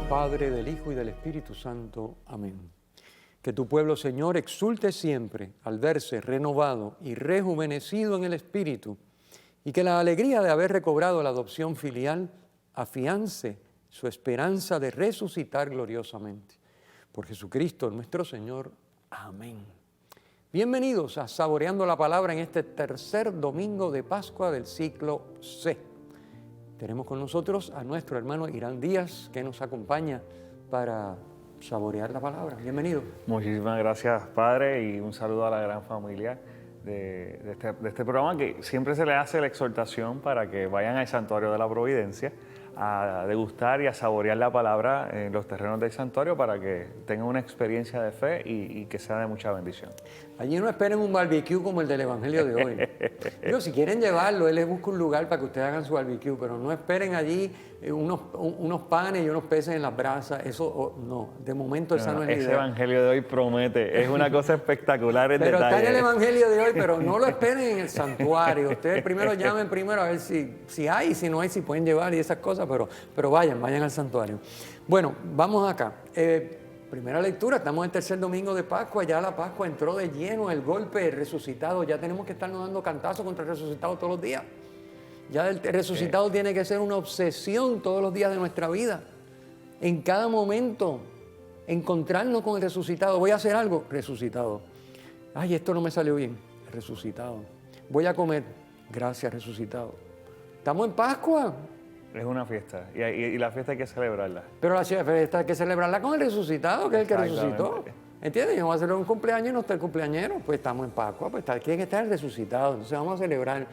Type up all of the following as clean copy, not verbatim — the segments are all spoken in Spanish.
Padre, del Hijo y del Espíritu Santo. Amén. Que tu pueblo, Señor, exulte siempre al verse renovado y rejuvenecido en el Espíritu, y que la alegría de haber recobrado la adopción filial afiance su esperanza de resucitar gloriosamente. Por Jesucristo nuestro Señor. Amén. Bienvenidos a Saboreando la Palabra en este tercer domingo de Pascua del ciclo C. Tenemos con nosotros a nuestro hermano Irán Díaz, que nos acompaña para saborear la palabra. Bienvenido. Muchísimas gracias, Padre, y un saludo a la gran familia de este programa, que siempre se le hace la exhortación para que vayan al Santuario de la Providencia a degustar y a saborear la palabra en los terrenos del santuario para que tengan una experiencia de fe y que sea de mucha bendición. Allí no esperen un barbecue como el del Evangelio de hoy. Digo, si quieren llevarlo, él les busca un lugar para que ustedes hagan su barbecue, pero no esperen allí unos panes y unos peces en las brasas. Eso no, de momento esa no es la idea. Ese Evangelio de hoy promete, es una cosa espectacular el pero detalle. Está en el Evangelio de hoy, pero no lo esperen en el santuario. Ustedes primero llamen a ver si hay, si no hay, si pueden llevar y esas cosas, pero vayan al santuario. Bueno, vamos acá. Primera lectura, estamos en el tercer domingo de Pascua, ya la Pascua entró de lleno, el golpe, el resucitado, ya tenemos que estarnos dando cantazos contra el resucitado todos los días. Ya el resucitado tiene que ser una obsesión todos los días de nuestra vida. En cada momento, encontrarnos con el resucitado. Voy a hacer algo, resucitado. Ay, esto no me salió bien, resucitado. Voy a comer, gracias, resucitado. Estamos en Pascua. Es una fiesta y la fiesta hay que celebrarla. Pero la fiesta hay que celebrarla con el resucitado, que es el que resucitó. ¿Entiendes? Yo voy a hacer un cumpleaños y no está el cumpleañero. Pues estamos en Pascua, pues tiene que estar el resucitado. Entonces vamos a celebrar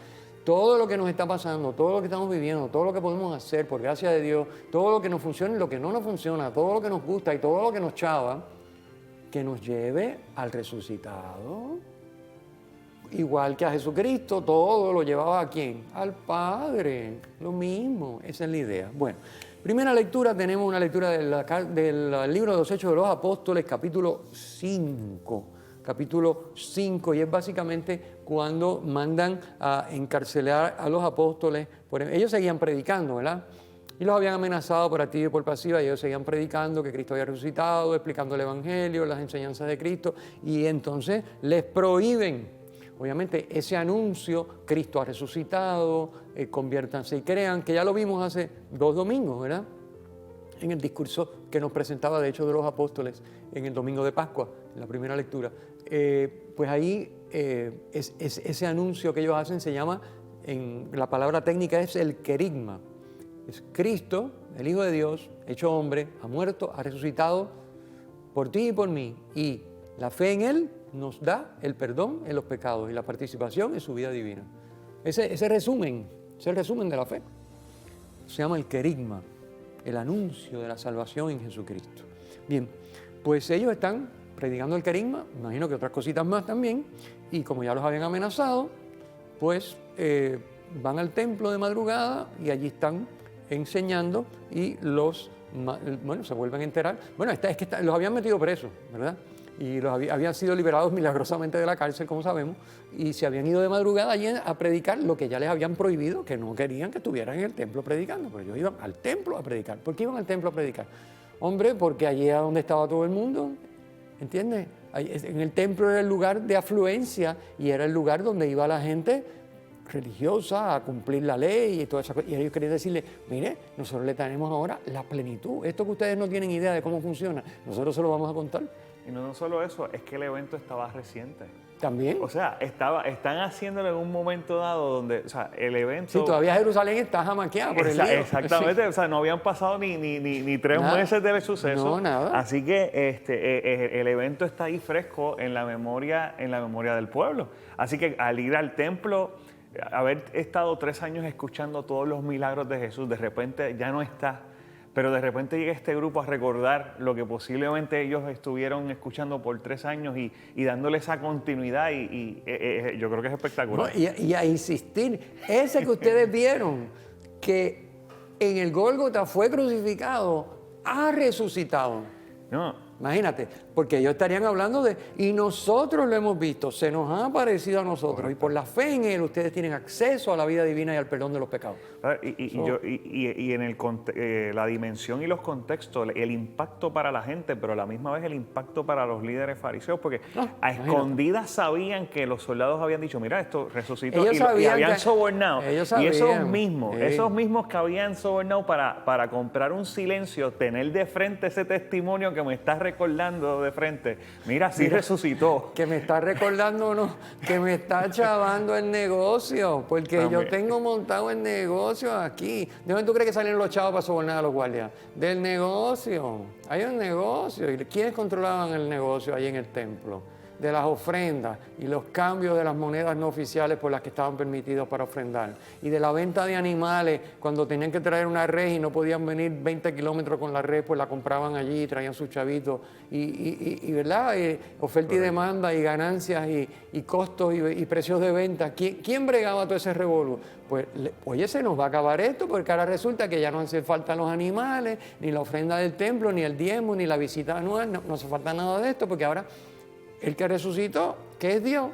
todo lo que nos está pasando, todo lo que estamos viviendo, todo lo que podemos hacer por gracia de Dios, todo lo que nos funciona y lo que no nos funciona, todo lo que nos gusta y todo lo que nos chava, que nos lleve al resucitado. Igual que a Jesucristo, todo lo llevaba ¿a quién? Al Padre, lo mismo, esa es la idea. Bueno, primera lectura, tenemos una lectura del libro de los Hechos de los Apóstoles, capítulo 5, y es básicamente cuando mandan a encarcelar a los apóstoles. Ellos seguían predicando, ¿verdad? Y los habían amenazado por activa y por pasiva, y ellos seguían predicando que Cristo había resucitado, explicando el Evangelio, las enseñanzas de Cristo, y entonces les prohíben. Obviamente ese anuncio, Cristo ha resucitado, conviértanse y crean, que ya lo vimos hace 2 domingos, ¿verdad? En el discurso que nos presentaba de hecho de los apóstoles en el domingo de Pascua, en la primera lectura. Pues ahí ese anuncio que ellos hacen se llama, en la palabra técnica es el querigma. Es Cristo, el Hijo de Dios, hecho hombre, ha muerto, ha resucitado por ti y por mí, y la fe en Él nos da el perdón en los pecados y la participación en su vida divina. Ese resumen, es el resumen de la fe. Se llama el querigma, el anuncio de la salvación en Jesucristo. Bien, pues ellos están predicando el querigma, imagino que otras cositas más también, y como ya los habían amenazado, pues van al templo de madrugada y allí están enseñando y se vuelven a enterar. Bueno, es que los habían metido presos, ¿verdad? Y habían sido liberados milagrosamente de la cárcel, como sabemos, y se habían ido de madrugada allí a predicar lo que ya les habían prohibido, que no querían que estuvieran en el templo predicando, pero ellos iban al templo a predicar. ¿Por qué iban al templo a predicar? Hombre, porque allí era donde estaba todo el mundo, ¿entiendes? En el templo era el lugar de afluencia y era el lugar donde iba la gente religiosa a cumplir la ley y toda esa cosa. Y ellos querían decirle, mire, nosotros le tenemos ahora la plenitud. Esto que ustedes no tienen idea de cómo funciona, nosotros se lo vamos a contar. Y no solo eso, es que el evento estaba reciente. También. O sea, están haciéndolo en un momento dado donde, o sea, el evento... Sí, todavía Jerusalén está jamaqueada por el lío. Exactamente, sí. O sea, no habían pasado ni 3 meses del suceso. No, nada. Así que el evento está ahí fresco en la memoria del pueblo. Así que al ir al templo, haber estado 3 años escuchando todos los milagros de Jesús, de repente ya no está. Pero de repente llega este grupo a recordar lo que posiblemente ellos estuvieron escuchando por 3 años y dándole esa continuidad y yo creo que es espectacular. No, y a insistir, ese que ustedes vieron, que en el Gólgota fue crucificado, ha resucitado. No. Imagínate, porque ellos estarían hablando de, y nosotros lo hemos visto, se nos ha aparecido a nosotros, correcto, y por la fe en Él ustedes tienen acceso a la vida divina y al perdón de los pecados. Y en la dimensión y los contextos, el impacto para la gente, pero a la misma vez el impacto para los líderes fariseos, porque a escondidas sabían que los soldados habían dicho, mira, esto resucitó, y habían sobornado. Y esos mismos que habían sobornado para comprar un silencio, tener de frente ese testimonio que me está recordando de frente, mira, sí resucitó. Que me está recordando, no, que me está chavando el negocio, porque también yo tengo montado el negocio aquí. ¿De dónde tú crees que salen los chavos para sobornar a los guardias? Del negocio. Hay un negocio. ¿Y quiénes controlaban el negocio ahí en el templo? De las ofrendas y los cambios de las monedas no oficiales por las que estaban permitidos para ofrendar. Y de la venta de animales, cuando tenían que traer una res y no podían venir 20 kilómetros con la res, pues la compraban allí, traían sus chavitos. ¿Verdad? Oferta y demanda y ganancias y costos y precios de venta. ¿Quién bregaba todo ese revolú? Pues, oye, se nos va a acabar esto, porque ahora resulta que ya no hace falta los animales, ni la ofrenda del templo, ni el diezmo, ni la visita anual, no hace falta nada de esto, porque ahora el que resucitó, que es Dios,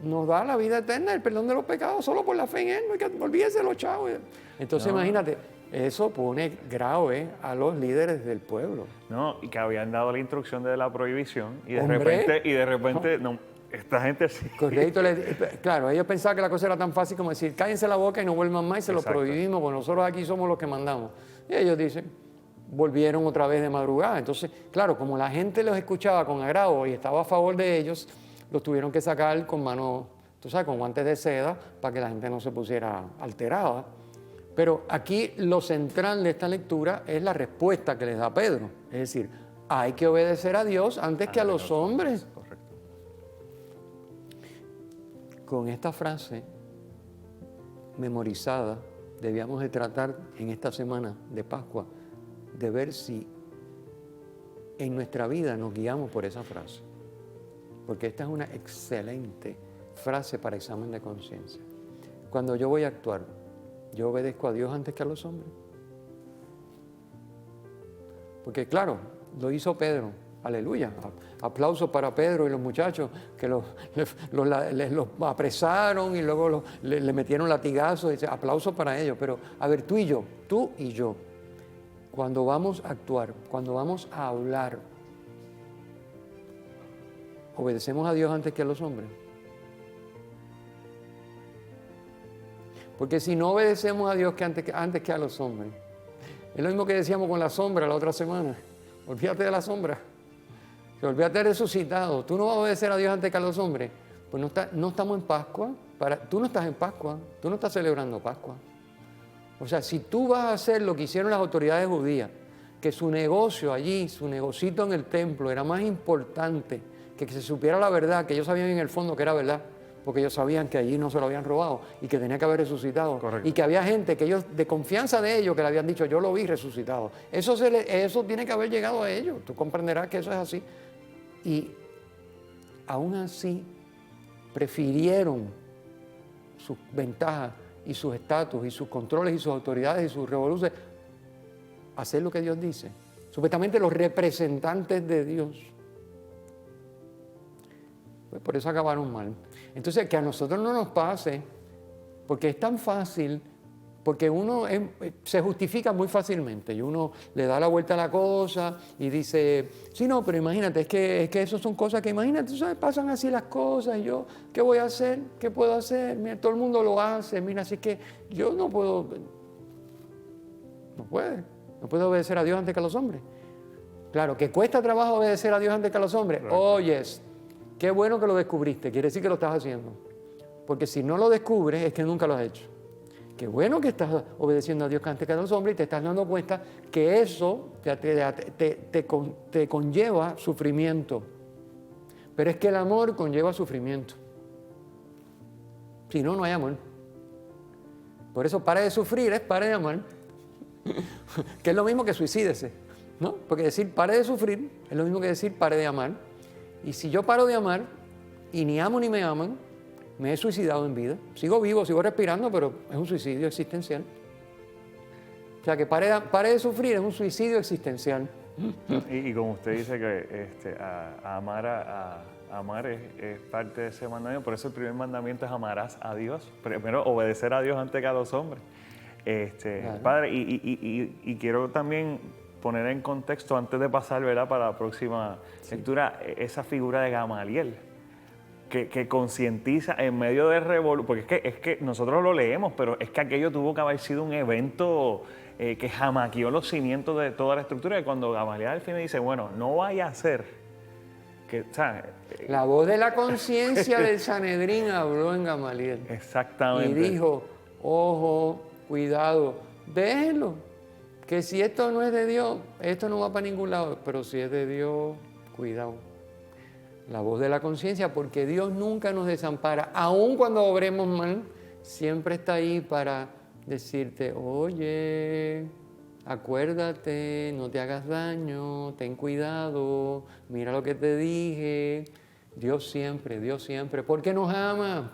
nos da la vida eterna, el perdón de los pecados, solo por la fe en Él, no hay que olvídese los chavos. Entonces, imagínate, eso pone grave a los líderes del pueblo. No, y que habían dado la instrucción de la prohibición, y de repente, no, esta gente sí. Correcto, claro, ellos pensaban que la cosa era tan fácil como decir, cállense la boca y no vuelvan más, y se lo prohibimos, porque nosotros aquí somos los que mandamos. Y ellos dicen, volvieron otra vez de madrugada. Entonces, claro, como la gente los escuchaba con agrado y estaba a favor de ellos, los tuvieron que sacar con manos, tú sabes, con guantes de seda, para que la gente no se pusiera alterada. Pero aquí lo central de esta lectura es la respuesta que les da Pedro. Es decir, hay que obedecer a Dios antes que a los hombres. Correcto. Con esta frase memorizada, debíamos de tratar en esta semana de Pascua de ver si en nuestra vida nos guiamos por esa frase. Porque esta es una excelente frase para examen de conciencia. Cuando yo voy a actuar, ¿yo obedezco a Dios antes que a los hombres? Porque claro, lo hizo Pedro. Aleluya. Aplausos para Pedro y los muchachos que los apresaron y luego le metieron latigazos. Aplausos para ellos. Pero a ver, tú y yo, cuando vamos a actuar, cuando vamos a hablar, ¿obedecemos a Dios antes que a los hombres? Porque si no obedecemos a Dios antes que a los hombres, es lo mismo que decíamos con la sombra la otra semana. Olvídate de la sombra. Olvídate de resucitado. Tú no vas a obedecer a Dios antes que a los hombres. Pues no estamos en Pascua. Tú no estás en Pascua. Tú no estás celebrando Pascua. O sea, si tú vas a hacer lo que hicieron las autoridades judías, que su negocio allí, su negocito en el templo era más importante que se supiera la verdad, que ellos sabían en el fondo que era verdad, porque ellos sabían que allí no se lo habían robado y que tenía que haber resucitado. Correcto. Y que había gente que ellos, de confianza de ellos, que le habían dicho, yo lo vi resucitado. Eso tiene que haber llegado a ellos. Tú comprenderás que eso es así. Y aún así prefirieron sus ventajas y sus estatus y sus controles y sus autoridades y sus revoluciones hacer lo que Dios dice. Supuestamente los representantes de Dios. Pues por eso acabaron mal. Entonces, que a nosotros no nos pase, porque es tan fácil, porque uno se justifica muy fácilmente y uno le da la vuelta a la cosa y dice, sí, no, pero imagínate, es que eso son cosas que, imagínate, ¿sabes? Pasan así las cosas y yo, ¿qué voy a hacer? ¿Qué puedo hacer? Mira, todo el mundo lo hace, mira, así que yo no puedo obedecer a Dios antes que a los hombres. Claro, que cuesta trabajo obedecer a Dios antes que a los hombres. Oyes, qué bueno que lo descubriste, quiere decir que lo estás haciendo. Porque si no lo descubres, es que nunca lo has hecho. Qué bueno que estás obedeciendo a Dios antes que a los hombres y te estás dando cuenta que eso te conlleva sufrimiento. Pero es que el amor conlleva sufrimiento. Si no, no hay amor. Por eso pare de sufrir es pare de amar. Que es lo mismo que suicídese, ¿no? Porque decir pare de sufrir es lo mismo que decir pare de amar. Y si yo paro de amar y ni amo ni me aman, me he suicidado en vida. Sigo vivo, sigo respirando, pero es un suicidio existencial. O sea que pare de sufrir es un suicidio existencial. Y como usted dice que amar es parte de ese mandamiento, por eso el primer mandamiento es amarás a Dios, primero obedecer a Dios antes que a los hombres. Claro. Padre, y quiero también poner en contexto, antes de pasar, ¿verdad?, para la próxima lectura, esa figura de Gamaliel, que concientiza en medio de revolución, porque es que nosotros lo leemos, pero es que aquello tuvo que haber sido un evento que jamaqueó los cimientos de toda la estructura, y cuando Gamaliel al final dice, bueno, no vaya a ser que, ¿sabes? La voz de la conciencia del Sanedrín habló en Gamaliel. Exactamente. Y dijo, ojo, cuidado, déjenlo, que si esto no es de Dios, esto no va para ningún lado, pero si es de Dios, cuidado. La voz de la conciencia, porque Dios nunca nos desampara, aun cuando obremos mal, siempre está ahí para decirte, oye, acuérdate, no te hagas daño, ten cuidado, mira lo que te dije. Dios siempre, porque nos ama,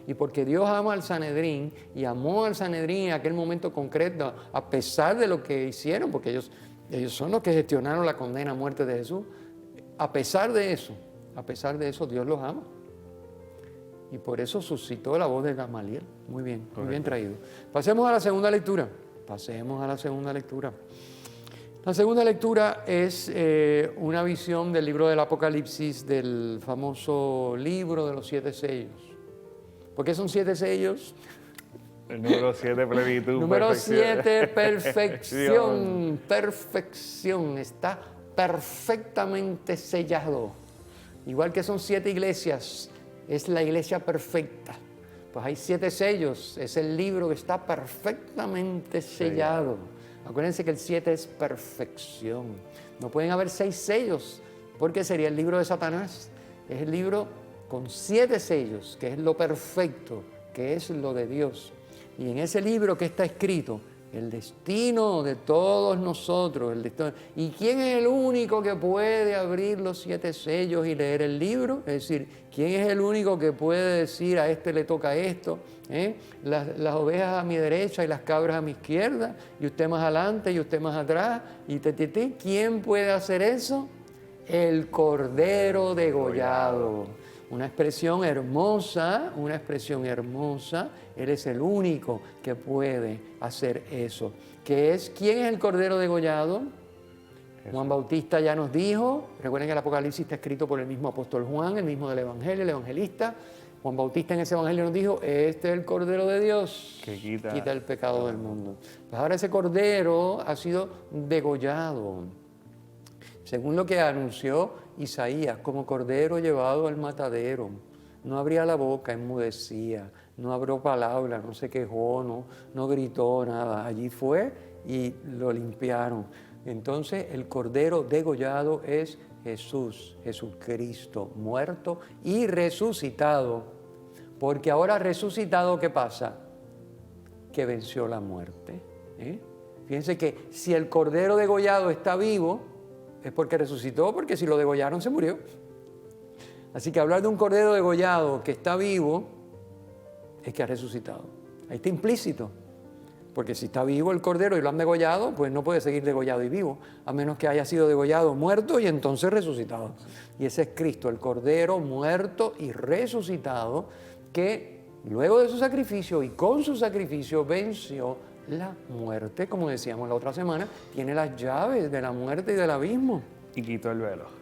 y porque Dios ama al Sanedrín y amó al Sanedrín en aquel momento concreto, a pesar de lo que hicieron, porque ellos son los que gestionaron la condena a muerte de Jesús. A pesar de eso, Dios los ama. Y por eso suscitó la voz de Gamaliel. Muy bien traído. Pasemos a la segunda lectura. La segunda lectura es una visión del libro del Apocalipsis, del famoso libro de los 7 sellos. ¿Por qué son 7 sellos? El número 7, plenitud. Número 7, perfección. Está perfectamente sellado. Igual que son 7 iglesias, es la iglesia perfecta. Pues hay 7 sellos, es el libro que está perfectamente sellado. Acuérdense que el 7 es perfección. No pueden haber 6 sellos, porque sería el libro de Satanás. Es el libro con 7 sellos, que es lo perfecto, que es lo de Dios. Y en ese libro que está escrito, el destino de todos nosotros. ¿Y quién es el único que puede abrir los 7 sellos y leer el libro? Es decir, ¿quién es el único que puede decir a este le toca esto? Las ovejas a mi derecha y las cabras a mi izquierda, y usted más adelante y usted más atrás, ¿quién puede hacer eso? El Cordero degollado. Una expresión hermosa. Él es el único que puede hacer eso. ¿Quién es el Cordero degollado? Juan Bautista ya nos dijo. Recuerden que el Apocalipsis está escrito por el mismo apóstol Juan, el mismo del Evangelio, el evangelista. Juan Bautista en ese Evangelio nos dijo, este es el Cordero de Dios que quita el pecado del mundo. Pues ahora ese Cordero ha sido degollado, según lo que anunció Isaías, como cordero llevado al matadero. No abría la boca, enmudecía, no abrió palabra, no se quejó, no gritó nada. Allí fue y lo limpiaron. Entonces el cordero degollado es Jesús, Jesucristo, muerto y resucitado. Porque ahora resucitado, ¿qué pasa? Que venció la muerte. Fíjense que si el cordero degollado está vivo, es porque resucitó, porque si lo degollaron se murió. Así que hablar de un cordero degollado que está vivo es que ha resucitado. Ahí está implícito. Porque si está vivo el cordero y lo han degollado, pues no puede seguir degollado y vivo, a menos que haya sido degollado, muerto y entonces resucitado. Y ese es Cristo, el cordero muerto y resucitado, que luego de su sacrificio y con su sacrificio venció la muerte, como decíamos la otra semana, tiene las llaves de la muerte y del abismo. Y quitó el velo.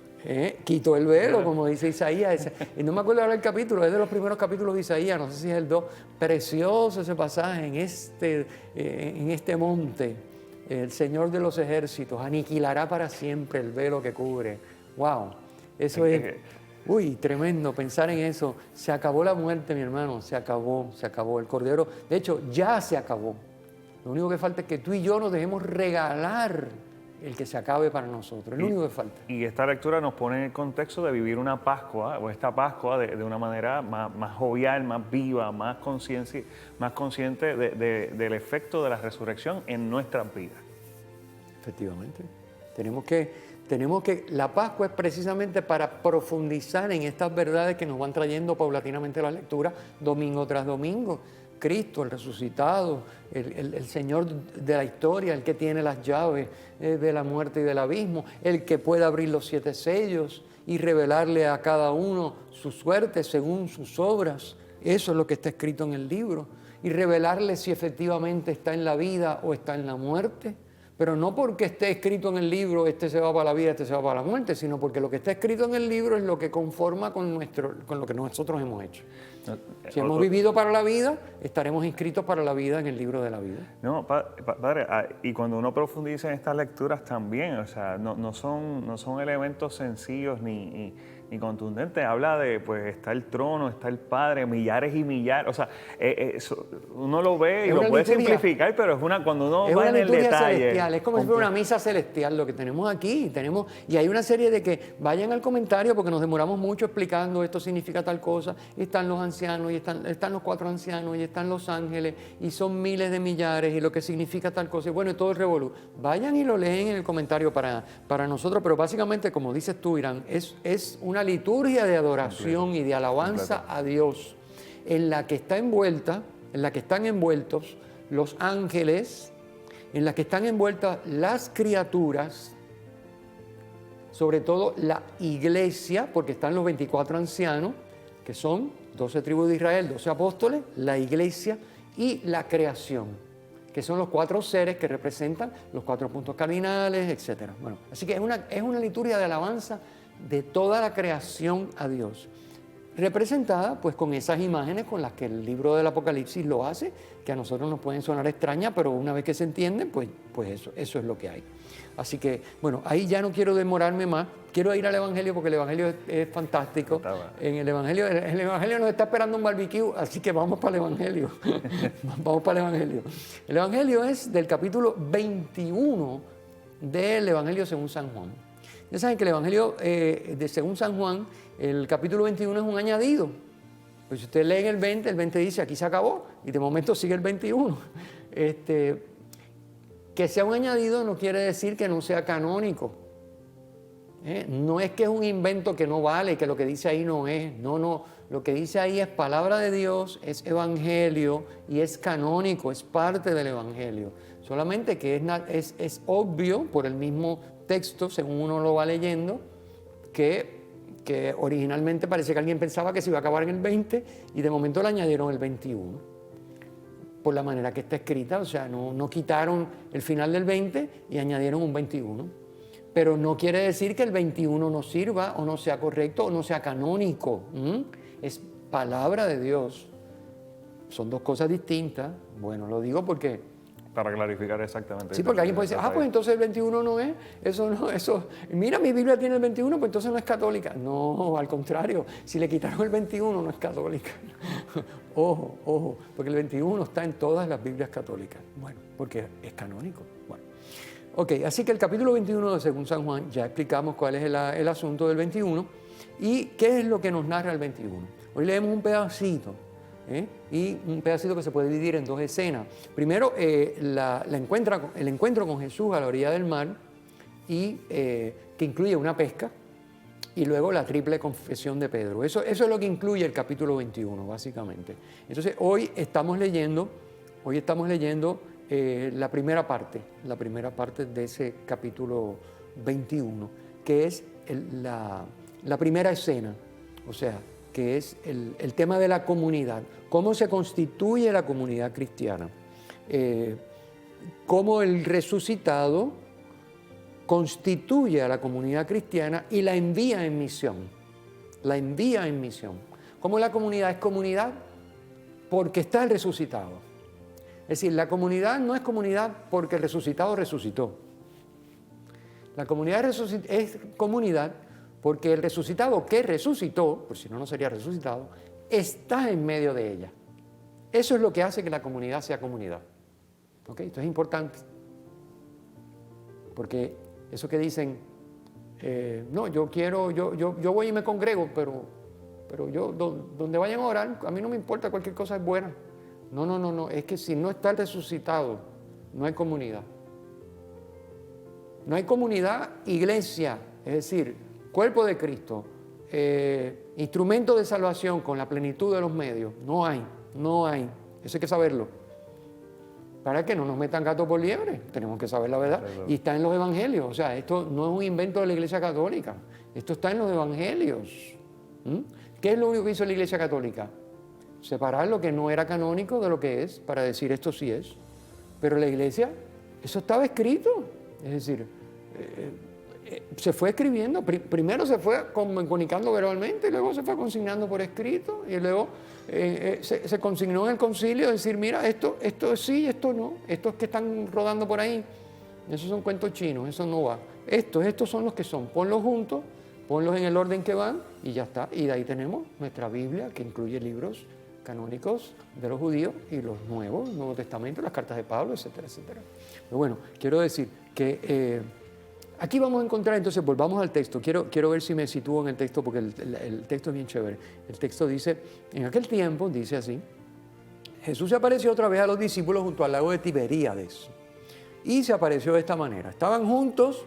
Quitó el velo, como dice Isaías. Y no me acuerdo ahora el capítulo, es de los primeros capítulos de Isaías, no sé si es el 2. Precioso ese pasaje en este monte. El Señor de los ejércitos aniquilará para siempre el velo que cubre. ¡Wow! Eso es... Uy, tremendo pensar en eso. Se acabó la muerte, mi hermano, se acabó. El Cordero, de hecho, ya se acabó. Lo único que falta es que tú y yo nos dejemos regalar el que se acabe para nosotros. Es lo único que falta. Y esta lectura nos pone en el contexto de vivir una Pascua, o esta Pascua de una manera más jovial, más viva, más consciente del efecto de la resurrección en nuestras vidas. Efectivamente. Tenemos que, la Pascua es precisamente para profundizar en estas verdades que nos van trayendo paulatinamente la lectura, domingo tras domingo. Cristo, el resucitado, el Señor de la historia, el que tiene las llaves de la muerte y del abismo, el que puede abrir los 7 sellos y revelarle a cada uno su suerte según sus obras. Eso es lo que está escrito en el libro. Y revelarle si efectivamente está en la vida o está en la muerte. Pero no porque esté escrito en el libro, este se va para la vida, este se va para la muerte, sino porque lo que está escrito en el libro es lo que conforma con lo que nosotros hemos hecho. Si hemos vivido para la vida, estaremos inscritos para la vida en el libro de la vida. No, padre, y cuando uno profundiza en estas lecturas también, o sea, no son elementos sencillos ni contundentes. Habla de, pues, está el trono, está el Padre, millares y millares. O sea, uno lo ve y lo puede simplificar, pero cuando uno va en el detalle. Celestial. Es como si fuera una misa celestial lo que tenemos aquí. Y hay una serie de que vayan al comentario porque nos demoramos mucho explicando esto significa tal cosa. Y están los ancianos, y están los 4 ancianos, y están los ángeles, y son miles de millares, y lo que significa tal cosa. Y bueno, y todo el revolú. Vayan y lo leen en el comentario para nosotros, pero básicamente, como dices tú, Irán, es una liturgia de adoración y de alabanza a Dios en la que están envueltos los ángeles, en la que están envueltas las criaturas, sobre todo la iglesia, porque están los 24 ancianos, que son 12 tribus de Israel, 12 apóstoles, la iglesia y la creación, que son los 4 seres que representan los 4 puntos cardinales, etc. Bueno, así que es una liturgia de alabanza de toda la creación a Dios, representada pues con esas imágenes con las que el libro del Apocalipsis lo hace, que a nosotros nos pueden sonar extrañas, pero una vez que se entienden, pues eso es lo que hay. Así que, bueno, ahí ya no quiero demorarme más, quiero ir al Evangelio porque el Evangelio es fantástico. En el Evangelio nos está esperando un barbecue, así que vamos para el Evangelio. Vamos para el Evangelio. El Evangelio es del capítulo 21 del Evangelio según San Juan. Ya saben que el Evangelio según San Juan, el capítulo 21 es un añadido. Pues si usted lee el 20 dice aquí se acabó y de momento sigue el 21. Que sea un añadido no quiere decir que no sea canónico. No es que es un invento que no vale, que lo que dice ahí no es. No, lo que dice ahí es palabra de Dios, es evangelio y es canónico, es parte del evangelio. Solamente que es obvio por el mismo texto, según uno lo va leyendo, que originalmente parece que alguien pensaba que se iba a acabar en el 20 y de momento le añadieron el 21. Por la manera que está escrita, o sea, no quitaron el final del 20 y añadieron un 21. Pero no quiere decir que el 21 no sirva o no sea correcto o no sea canónico. Es palabra de Dios. Son 2 cosas distintas. Bueno, lo digo porque... Para clarificar exactamente. Sí, porque alguien puede decir, pues entonces el 21 no es, mira, mi Biblia tiene el 21, pues entonces no es católica. No, al contrario, si le quitaron el 21 no es católica. Ojo, porque el 21 está en todas las Biblias católicas. Bueno, porque es canónico. Bueno, ok, así que el capítulo 21 de Según San Juan, ya explicamos cuál es el asunto del 21 y qué es lo que nos narra el 21. Hoy leemos un pedacito. Y un pedacito que se puede dividir en 2 escenas. Primero, el encuentro con Jesús a la orilla del mar, y que incluye una pesca, y luego la triple confesión de Pedro. Eso es lo que incluye el capítulo 21, básicamente. Entonces, hoy estamos leyendo la primera parte de ese capítulo 21, que es la primera escena, o sea, que es el tema de la comunidad, cómo se constituye la comunidad cristiana, cómo el resucitado constituye a la comunidad cristiana y la envía en misión, Cómo la comunidad es comunidad porque está el resucitado. Es decir, la comunidad no es comunidad porque el resucitado resucitó. La comunidad es comunidad porque el resucitado que resucitó, por si no sería resucitado, está en medio de ella. Eso es lo que hace que la comunidad sea comunidad. ¿Ok? Esto es importante. Porque eso que dicen, no, yo voy y me congrego, pero yo donde vayan a orar, a mí no me importa, cualquier cosa es buena. No, es que si no está el resucitado, no hay comunidad. No hay comunidad, iglesia, es decir, cuerpo de Cristo, instrumento de salvación con la plenitud de los medios. No hay. Eso hay que saberlo. Para que no nos metan gato por liebre, tenemos que saber la verdad. Y está en los evangelios. O sea, esto no es un invento de la Iglesia Católica. Esto está en los evangelios. ¿Qué es lo único que hizo la Iglesia Católica? Separar lo que no era canónico de lo que es, para decir esto sí es. Pero la Iglesia, eso estaba escrito. Es decir, se fue escribiendo. Primero se fue comunicando verbalmente, y luego se fue consignando por escrito, y luego se consignó en el concilio decir, mira, esto sí, esto no. Estos que están rodando por ahí, esos son cuentos chinos, eso no va. Estos son los que son. Ponlos juntos, ponlos en el orden que van, y ya está. Y de ahí tenemos nuestra Biblia, que incluye libros canónicos de los judíos y los nuevos, el Nuevo Testamento, las cartas de Pablo, etcétera, etcétera. Pero bueno, quiero decir que aquí vamos a encontrar, entonces volvamos al texto. Quiero ver si me sitúo en el texto, porque el texto es bien chévere. El texto dice, en aquel tiempo, dice así, Jesús se apareció otra vez a los discípulos junto al lago de Tiberíades. Y se apareció de esta manera. Estaban juntos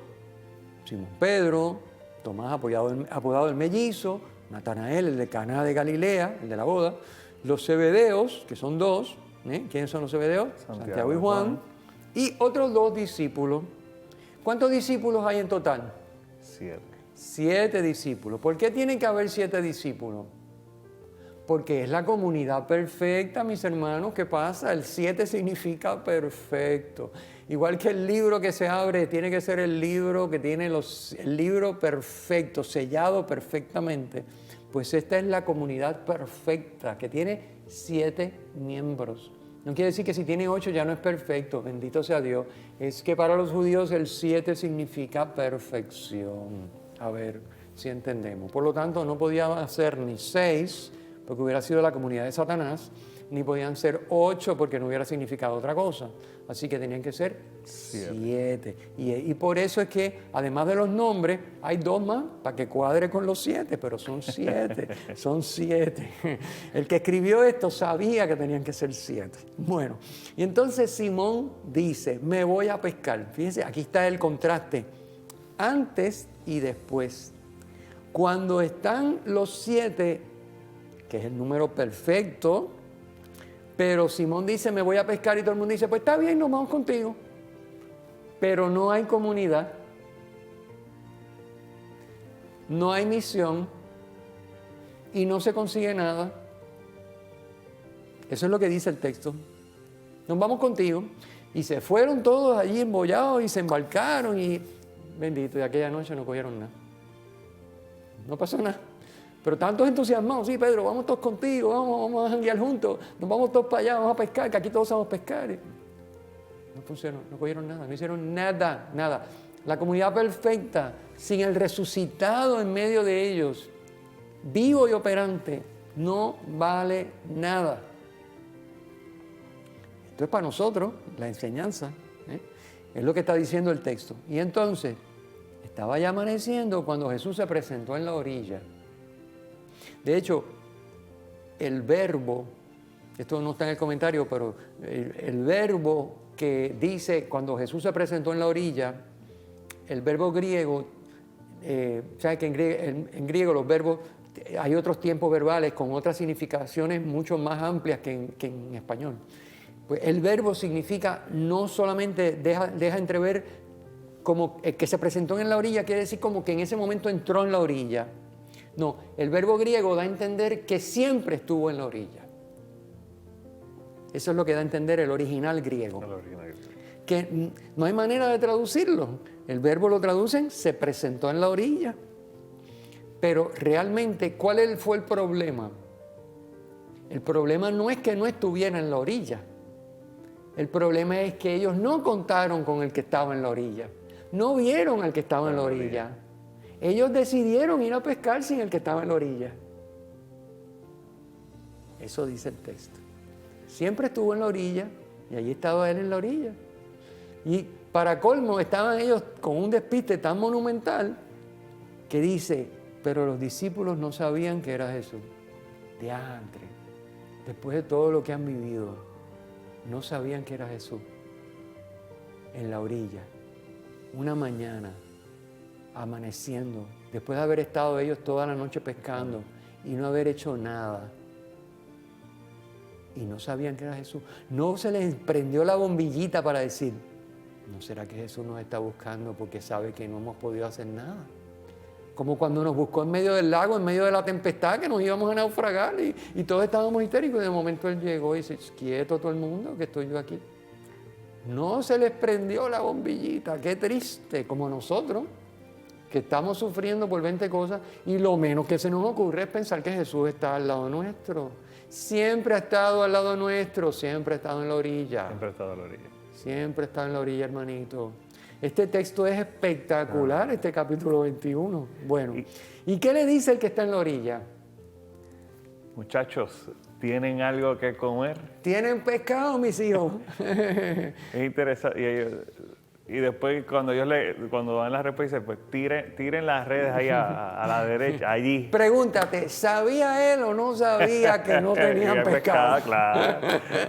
Simón Pedro, Tomás apodado el mellizo, Natanael, el de Caná de Galilea, el de la boda, los Zebedeos, que son dos. ¿Quiénes son los Zebedeos? Santiago y Juan. Y otros 2 discípulos. ¿Cuántos discípulos hay en total? 7. 7 discípulos. ¿Por qué tienen que haber 7 discípulos? Porque es la comunidad perfecta, mis hermanos. ¿Qué pasa? El 7 significa perfecto. Igual que el libro que se abre, tiene que ser el libro que tiene el libro perfecto, sellado perfectamente. Pues esta es la comunidad perfecta, que tiene 7 miembros. No quiere decir que si tiene 8 ya no es perfecto, bendito sea Dios. Es que para los judíos el 7 significa perfección. A ver si entendemos. Por lo tanto, no podía ser ni 6, porque hubiera sido la comunidad de Satanás, ni podían ser 8 porque no hubiera significado otra cosa. Así que tenían que ser 7. Y por eso es que, además de los nombres, hay 2 más para que cuadre con los 7, pero son 7, son 7. El que escribió esto sabía que tenían que ser 7. Bueno, y entonces Simón dice, me voy a pescar. Fíjense, aquí está el contraste, antes y después. Cuando están los 7, que es el número perfecto, pero Simón dice, me voy a pescar, y todo el mundo dice, pues está bien, nos vamos contigo. Pero no hay comunidad, no hay misión y no se consigue nada. Eso es lo que dice el texto. Nos vamos contigo. Y se fueron todos allí embollados y se embarcaron y, bendito, y aquella noche no cogieron nada. No pasó nada. Pero tantos entusiasmados, sí, Pedro, vamos todos contigo, vamos a janguear juntos, nos vamos todos para allá, vamos a pescar, que aquí todos sabemos pescar. No funcionó, no cogieron nada, no hicieron nada, nada. La comunidad perfecta, sin el resucitado en medio de ellos, vivo y operante, no vale nada. Esto es para nosotros, la enseñanza, es lo que está diciendo el texto. Y entonces, estaba ya amaneciendo cuando Jesús se presentó en la orilla. De hecho, el verbo, esto no está en el comentario, pero el verbo que dice cuando Jesús se presentó en la orilla, el verbo griego, ¿sabes que en griego los verbos, hay otros tiempos verbales con otras significaciones mucho más amplias que en español? Pues el verbo significa, no solamente deja entrever como el que se presentó en la orilla, quiere decir como que en ese momento entró en la orilla. No, el verbo griego da a entender que siempre estuvo en la orilla. Eso es lo que da a entender el original griego. Que no hay manera de traducirlo. El verbo lo traducen, se presentó en la orilla. Pero realmente, ¿cuál fue el problema? El problema no es que no estuviera en la orilla. El problema es que ellos no contaron con el que estaba en la orilla. No vieron al que estaba en la orilla. Ellos decidieron ir a pescar sin el que estaba en la orilla. Eso dice el texto. Siempre estuvo en la orilla y allí estaba él en la orilla. Y para colmo estaban ellos con un despiste tan monumental que dice, pero los discípulos no sabían que era Jesús. Diantre, después de todo lo que han vivido, no sabían que era Jesús. En la orilla, una mañana, amaneciendo, después de haber estado ellos toda la noche pescando y no haber hecho nada. y no sabían que era Jesús. No se les prendió la bombillita para decir, ¿no será que Jesús nos está buscando porque sabe que no hemos podido hacer nada? Como cuando nos buscó en medio del lago, en medio de la tempestad, que nos íbamos a naufragar y todos estábamos histéricos. Y de momento Él llegó y dice, quieto todo el mundo, que estoy yo aquí. No se les prendió la bombillita, qué triste, como nosotros, que estamos sufriendo por 20 cosas y lo menos que se nos ocurre es pensar que Jesús está al lado nuestro. Siempre ha estado al lado nuestro, siempre ha estado en la orilla. Siempre ha estado en la orilla. Siempre ha estado en la orilla, hermanito. Este texto es espectacular, este capítulo 21. Bueno, ¿y qué le dice el que está en la orilla? Muchachos, ¿tienen algo que comer? ¿Tienen pescado, mis hijos? Es interesante. Y después cuando dan la respuesta, pues tiren las redes ahí a la derecha, allí. Pregúntate, ¿sabía él o no sabía que no tenían pescado? Claro.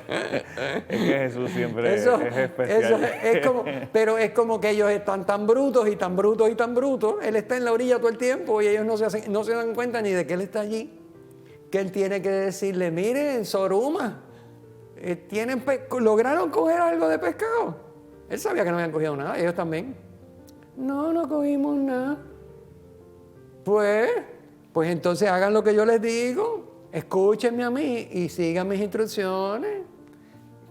Es que Jesús siempre es especial. Pero es como que ellos están tan brutos y tan brutos y tan brutos. Él está en la orilla todo el tiempo y ellos no se dan cuenta ni de que él está allí. Que él tiene que decirle, miren, Soruma, ¿lograron coger algo de pescado? Él sabía que no habían cogido nada, ellos también. No cogimos nada. Pues entonces hagan lo que yo les digo, escúchenme a mí y sigan mis instrucciones.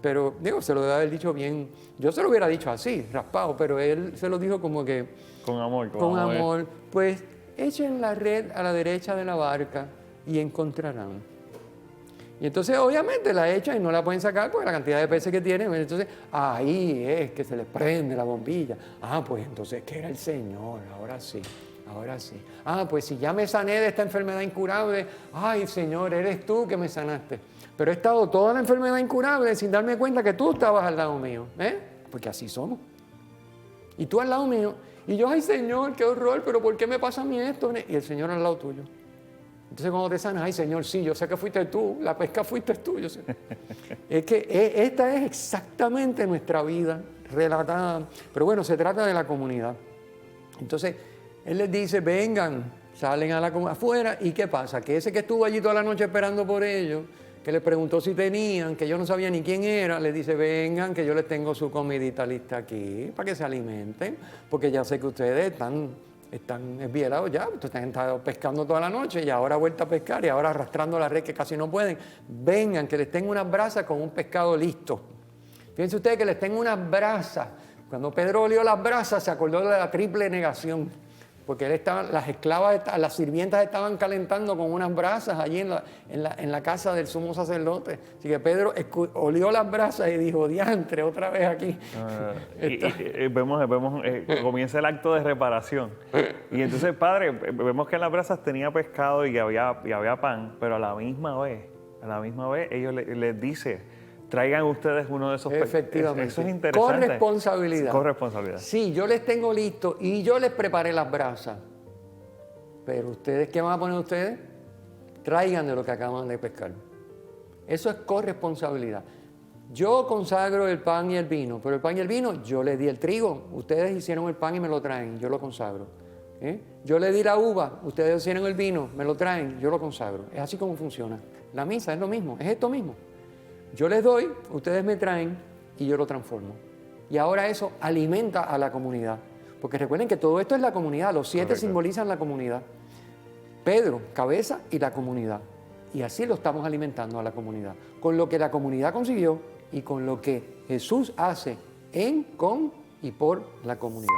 Pero, se lo debe haber dicho bien. Yo se lo hubiera dicho así, raspado, pero él se lo dijo como que... Con amor. Con amor. Pues echen la red a la derecha de la barca y encontrarán. Y entonces obviamente la echan y no la pueden sacar porque la cantidad de peces que tienen. Entonces ahí es que se les prende la bombilla. Pues entonces que era el Señor, ahora sí. Pues si ya me sané de esta enfermedad incurable, ay Señor, eres tú que me sanaste. Pero he estado toda la enfermedad incurable sin darme cuenta que tú estabas al lado mío. Porque así somos. Y tú al lado mío. Y yo, ay Señor, qué horror, pero ¿por qué me pasa a mí esto? Y el Señor al lado tuyo. Entonces cuando te sanas, ay Señor, sí, yo sé que fuiste tú, la pesca fuiste tú, yo sé. Es que esta es exactamente nuestra vida relatada. Pero bueno, se trata de la comunidad. Entonces, Él les dice, vengan, salen a la comunidad afuera, ¿y qué pasa? Que ese que estuvo allí toda la noche esperando por ellos, que les preguntó si tenían, que yo no sabía ni quién era, les dice, vengan, que yo les tengo su comidita lista aquí, para que se alimenten, porque ya sé que ustedes están esbielados ya, ustedes han estado pescando toda la noche y ahora vuelta a pescar y ahora arrastrando la red que casi no pueden. Vengan, que les tengo unas brasas con un pescado listo. Fíjense ustedes que les tengo unas brasas. Cuando Pedro olió las brasas se acordó de la triple negación, porque las sirvientas estaban calentando con unas brasas allí en la casa del sumo sacerdote. Así que Pedro olió las brasas y dijo, diantre, otra vez aquí. Vemos comienza el acto de reparación. Y entonces, Padre, vemos que en las brasas tenía pescado y había pan, pero a la misma vez ellos les dice, traigan ustedes uno de esos pescados. Efectivamente. Eso es interesante. Corresponsabilidad. Sí, yo les tengo listo y yo les preparé las brasas. Pero ustedes, ¿qué van a poner ustedes? Traigan de lo que acaban de pescar. Eso es corresponsabilidad. Yo consagro el pan y el vino, pero el pan y el vino yo les di el trigo. Ustedes hicieron el pan y me lo traen, yo lo consagro. Yo les di la uva, ustedes hicieron el vino, me lo traen, yo lo consagro. Es así como funciona. La misa es lo mismo, es esto mismo. Yo les doy, ustedes me traen y yo lo transformo. Y ahora eso alimenta a la comunidad. Porque recuerden que todo esto es la comunidad, los 7 simbolizan la comunidad. Pedro, cabeza y la comunidad. Y así lo estamos alimentando a la comunidad. Con lo que la comunidad consiguió y con lo que Jesús hace en, con y por la comunidad.